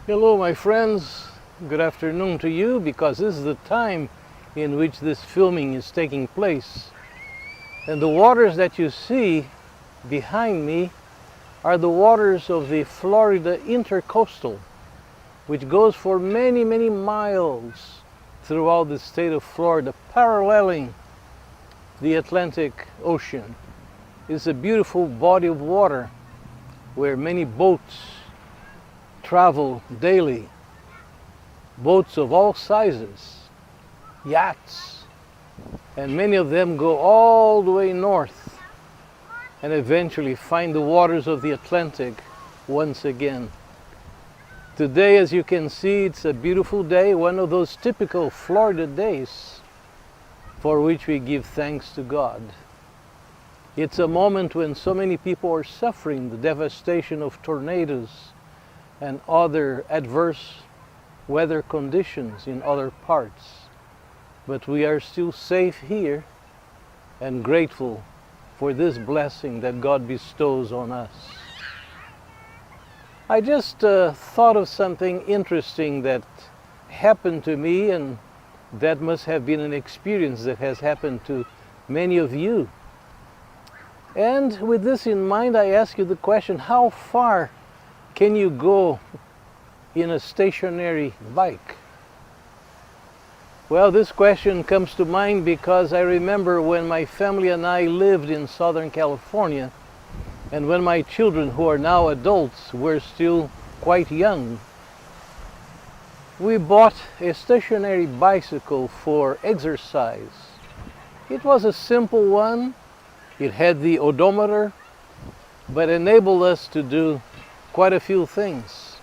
Hello my friends, good afternoon to you, because this is the time in which this filming is taking place. And the waters that you see behind me are the waters of the Florida Intercoastal, which goes for many miles throughout the state of Florida, paralleling the Atlantic Ocean. It's a beautiful body of water where many boats travel daily. Boats of all sizes, yachts, and many of them go all the way north and eventually find the waters of the Atlantic once again. Today, as you can see, it's a beautiful day, one of those typical Florida days for which we give thanks to God. It's a moment when so many people are suffering the devastation of tornadoes and other adverse weather conditions in other parts. But we are still safe here and grateful for this blessing that God bestows on us. I just thought of something interesting that happened to me, and that must have been an experience that has happened to many of you. And with this in mind, I ask you the question, how far can you go in a stationary bike? Well, this question comes to mind because I remember when my family and I lived in Southern California, and when my children, who are now adults, were still quite young. We bought a stationary bicycle for exercise. It was a simple one. It had the odometer, but enabled us to do quite a few things.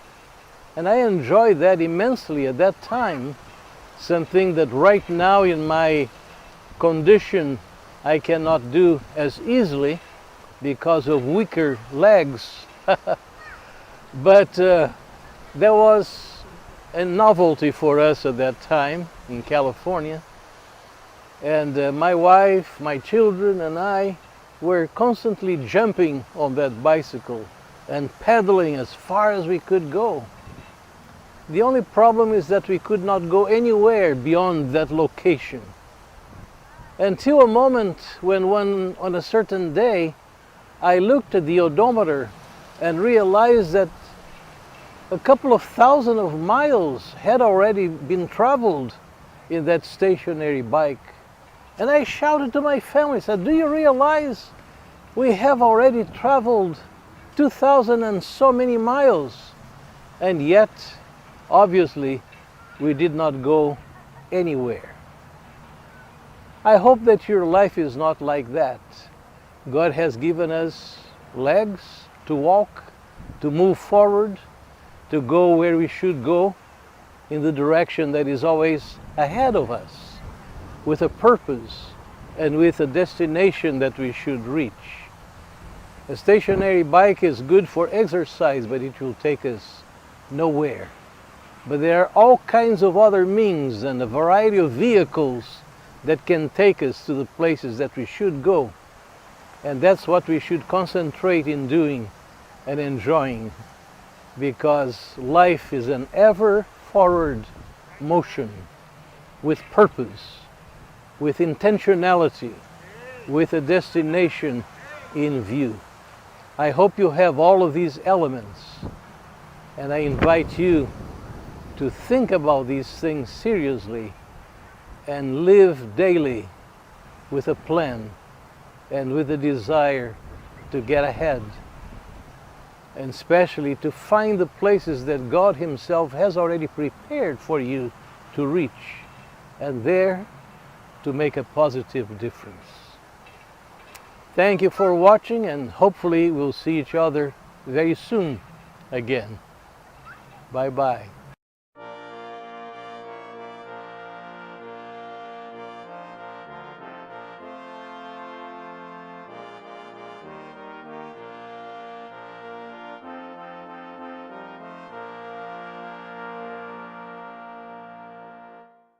And I enjoyed that immensely at that time, something that right now in my condition I cannot do as easily because of weaker legs. But there was a novelty for us at that time in California. And my wife, my children, and I were constantly jumping on that bicycle and pedaling as far as we could go. The only problem is that we could not go anywhere beyond that location. Until a moment when on a certain day, I looked at the odometer and realized that a couple of thousand of miles had already been traveled in that stationary bike. And I shouted to my family, said, "Do you realize we have already traveled 2,000 and so many miles?" And yet, obviously, we did not go anywhere. I hope that your life is not like that. God has given us legs to walk, to move forward, to go where we should go in the direction that is always ahead of us, with a purpose and with a destination that we should reach. A stationary bike is good for exercise, but it will take us nowhere. But there are all kinds of other means and a variety of vehicles that can take us to the places that we should go. And that's what we should concentrate in doing and enjoying, because life is an ever forward motion with purpose, with intentionality, with a destination in view. I hope you have all of these elements, and I invite you to think about these things seriously and live daily with a plan and with a desire to get ahead, and especially to find the places that God Himself has already prepared for you to reach, and there to make a positive difference. Thank you for watching, and hopefully we'll see each other very soon again. Bye-bye.